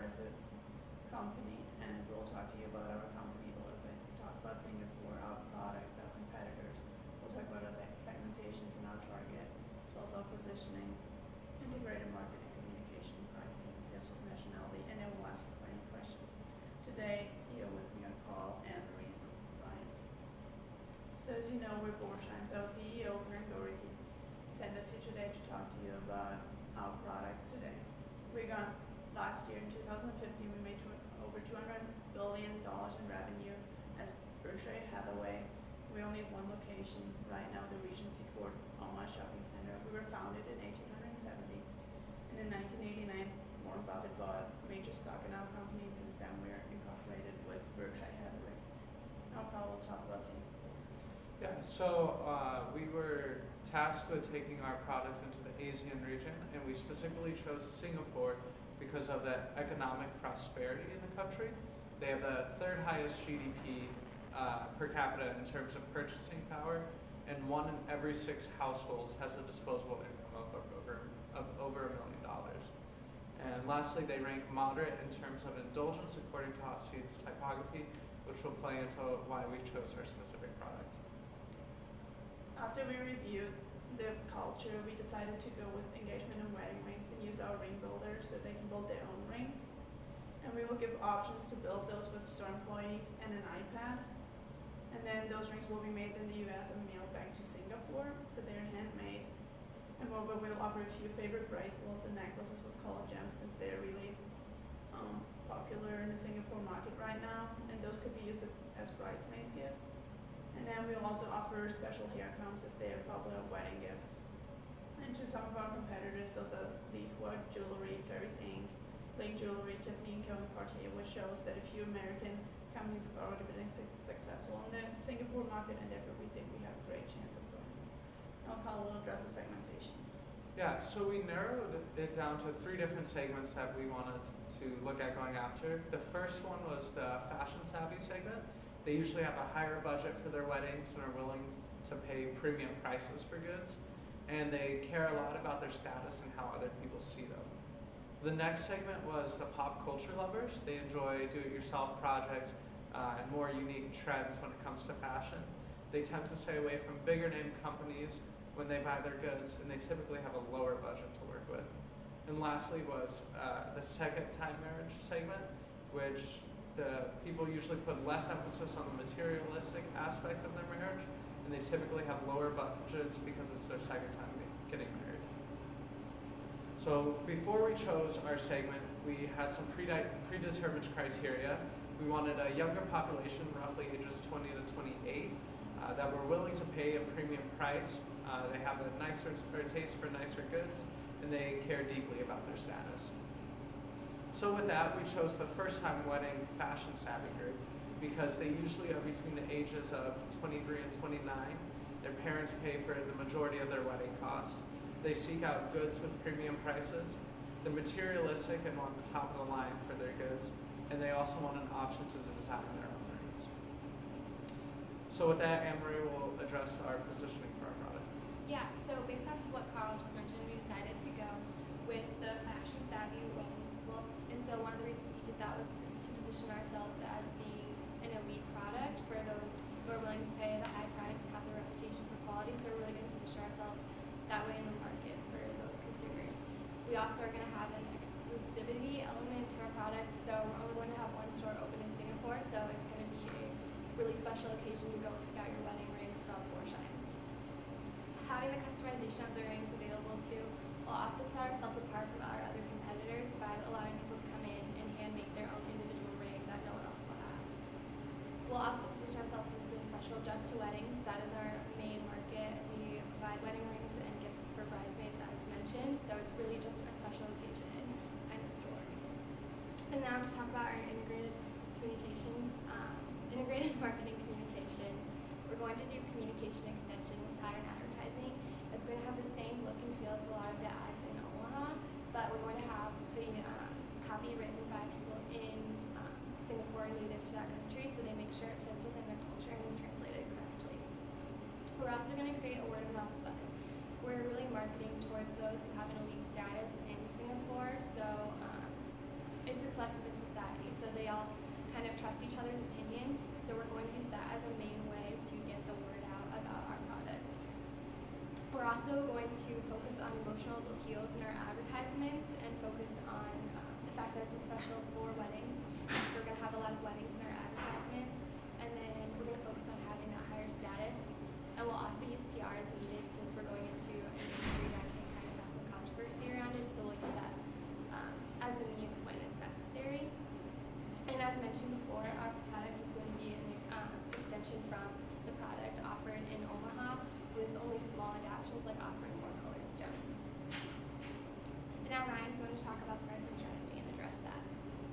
as a company, and we'll talk to you about our company a little bit, talk about Singapore, our products, our competitors. We'll talk about our segmentations and our target, as well as our positioning, integrated marketing, communication, pricing, and sales force nationality, and then we'll ask you for any questions. Today, here with me are Carl, Anne-Marie, and Brian. So as you know, we're Borsheim's. Our CEO, Karen Goricke, sent us here today to talk to you about our product today. Last year in 2015, we made over $200 billion in revenue as Berkshire Hathaway. We only have one location right now, the Regency Court Online Shopping Center. We were founded in 1870, and in 1989, Warren Buffett bought major stock in our company, and since then we're incorporated with Berkshire Hathaway. Now Carl will talk about Singapore. Yeah, so we were tasked with taking our products into the Asian region, and we specifically chose Singapore because of the economic prosperity in the country. They have the third highest GDP per capita in terms of purchasing power, and 1 in every 6 households has a disposable income of over $1 million. And lastly, they rank moderate in terms of indulgence according to Hofstede's typography, which will play into why we chose our specific product. After we reviewed the culture, we decided to go with engagement and wedding rings and use our ring builders so they can build their own rings. And we will give options to build those with store employees and an iPad. And then those rings will be made in the US and mailed back to Singapore, so they're handmade. And moreover, we'll offer a few favorite bracelets and necklaces with colored gems, since they're really popular in the Singapore market right now. And those could be used as bridesmaids' gifts. And then we'll also offer special hair combs, as they are popular wedding gifts. And to some of our competitors, those are Li Hua Jewelry, Ferris Inc., Link Jewelry, Tiffany & Co. and Cartier, which shows that a few American companies have already been successful in the Singapore market, and therefore we think we have a great chance of growing. Now Carl will address the segmentation. Yeah, so we narrowed it down to 3 different segments that we wanted to look at going after. The first one was the fashion savvy segment. They usually have a higher budget for their weddings and are willing to pay premium prices for goods, and they care a lot about their status and how other people see them. The next segment was the pop culture lovers. They enjoy do-it-yourself projects and more unique trends when it comes to fashion. They tend to stay away from bigger name companies when they buy their goods, and they typically have a lower budget to work with. And lastly was the second time marriage segment, which the people usually put less emphasis on the materialistic aspect of their marriage, and they typically have lower budgets because it's their second time getting married. So before we chose our segment, we had some predetermined criteria. We wanted a younger population, roughly ages 20 to 28, that were willing to pay a premium price. They have a nicer taste for nicer goods, and they care deeply about their status. So with that, we chose the first-time wedding fashion savvy group because they usually are between the ages of 23 and 29. Their parents pay for the majority of their wedding costs. They seek out goods with premium prices. They're materialistic and want the top of the line for their goods, and they also want an option to design their own rings. So with that, Anne-Marie will address our positioning for our product. Yeah, so based off of what Carl just mentioned, we decided to go with the fashion savvy wedding look. And so one of the reasons we did that was to position ourselves as being an elite product for those who are willing to pay the high price and have the reputation for quality. So we're really going to position ourselves that way in the market for those consumers. We also are going to have an exclusivity element to our product. So we're only going to have one store open in Singapore. So it's going to be a really special occasion to go pick out your wedding ring from Borsheim's. Having the customization of the rings available too will also set ourselves apart from our other competitors by allowing people to come in and hand make their own individual ring that no one else will have. We'll also position ourselves as being special just to weddings. That is our main market. We provide wedding rings and gifts for bridesmaids, as mentioned, so it's really just a special occasion kind of store. And now to talk about our integrated marketing communications, we're going to do communication extension with pattern advertising. It's going to have the same look and feel as a lot of the ads in Omaha, but we're going to have the copy written by people in Singapore native to that country, so they make sure it fits within their culture and is translated correctly. We're also going to create a word of mouth buzz. We're really marketing towards those who have an elite status in Singapore, so it's a collectivist society, so they all kind of trust each other's opinions. So we're going to use that as a main way to get the word out about our product. We're also going to focus on emotional appeals in our advertisements and focus on the fact that it's a special for weddings. So we're going to have a lot of weddings in our advertisements, and then we're going to focus on having that higher status. And we'll also use PR as needed since we're going into an industry that can kind of have some controversy around it. So we'll use that as a means when it's necessary. And as mentioned before, our product is going to be an extension from the product offered in Omaha with only small adaptations like offering more colored stones. And now Ryan's going to talk about the pricing strategy and address that.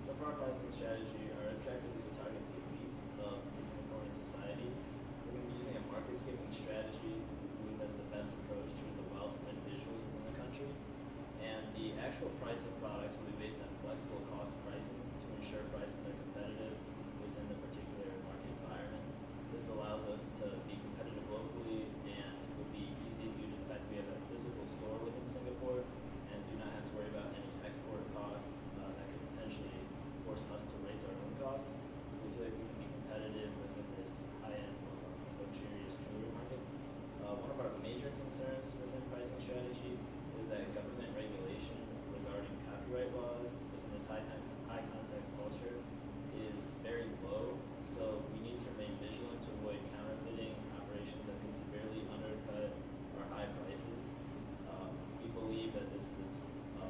So for our pricing strategy, our objective is to target the elite of the Singaporean society. We're going to be using a market skimming strategy. We believe that's the best approach to the wealth of individuals within the country. And the actual price of products will be based on flexible cost pricing to ensure prices are competitive within the particular market environment. This allows us to be competitive locally and will be easy due to the fact that we have a physical store within Singapore and do not have to worry about any export costs that could potentially force us to raise our own costs. So we feel like we can be competitive within this high-end, luxurious jewelry market. One of our major concerns within pricing strategy is that government regulation regarding copyright laws within this high context culture is very low. So we need to remain vigilant to avoid counterfeiting operations that can severely undercut our high prices. We believe that this is a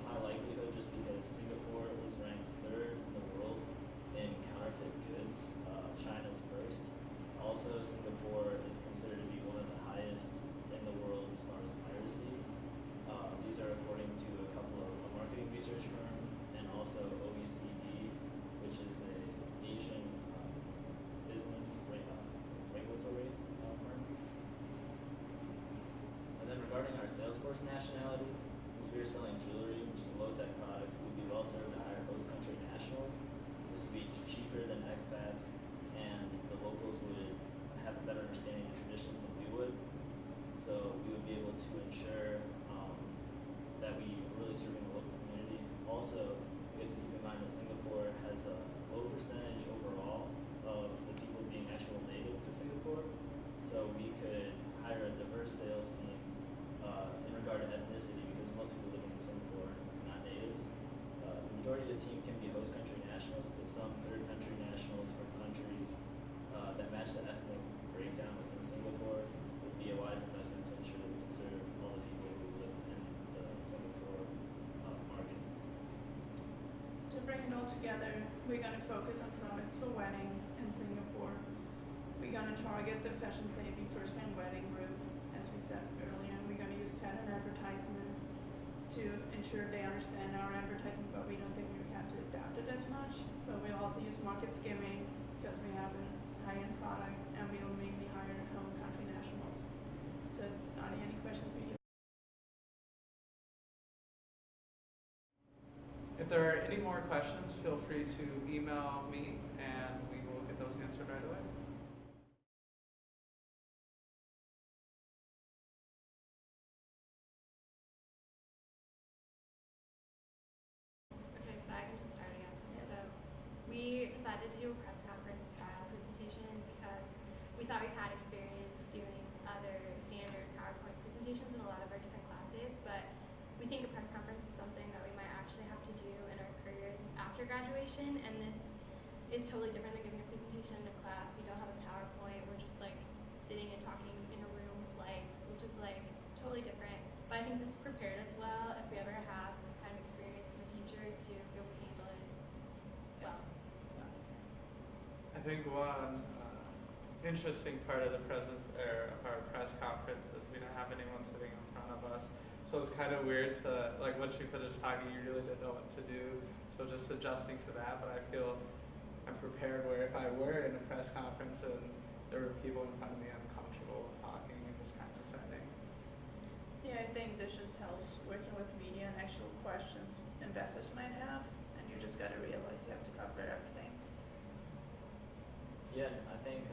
high likelihood just because Singapore is ranked third in the world in counterfeit goods. China's first. Also, Singapore is considered to be one of the highest in the world as far as piracy. These are according to a couple of a marketing research firm and also OECD, which is a Asian business regulatory firm. And then regarding our sales force nationality, since we are selling jewelry, which is a low-tech product, we'd be well served to hire host country nationals. This would be cheaper than expats, and the locals would have a better understanding of traditions than we would. So we would be able to ensure that we are really serving the local community. Also, we have to keep in mind that Singapore has a low percentage overall of the people being actual native to Singapore. So we could hire a diverse sales team in regard to ethnicity because most people living in Singapore are not natives. The majority of the team can be host country nationals, but some third country nationals from countries that match the ethnic breakdown within Singapore would be a wise investment to ensure that we can serve all the people who live in the Singapore market. To bring it all together, we're going to focus on products for weddings in Singapore. We're going to target the fashion-savvy first-time wedding group, as we said earlier. We're going to use pattern advertisement to ensure they understand our advertisement, but we don't think we have to adapt it as much. But we'll also use market skimming because we have a high-end product, and we will mainly hire home country nationals. So, are there any questions for you? If there are any more questions, feel free to email me and we will get those answered right away. Okay, so I can just start, I guess. So we decided to do a press conference style presentation because we thought we've had experience doing other standard PowerPoint presentations in a lot of our different classes, but we think a press conference is something that we might actually have to do in our careers after graduation, and this is totally different than giving a presentation in a class. We don't have a PowerPoint, we're just like sitting and talking in a room with lights, which is like totally different. But I think this prepared us well if we ever have this kind of experience in the future to be able to handle it well. I think one interesting part of the our press conference is we don't have anyone sitting in front of us. So it's kind of weird to, like, once you finish talking, you really didn't know what to do. So just adjusting to that, but I feel I'm prepared where if I were in a press conference and there were people in front of me, I'm comfortable talking in this kind of setting. Yeah, I think this just helps working with media and actual questions investors might have, and you just got to realize you have to cover everything. Yeah, I think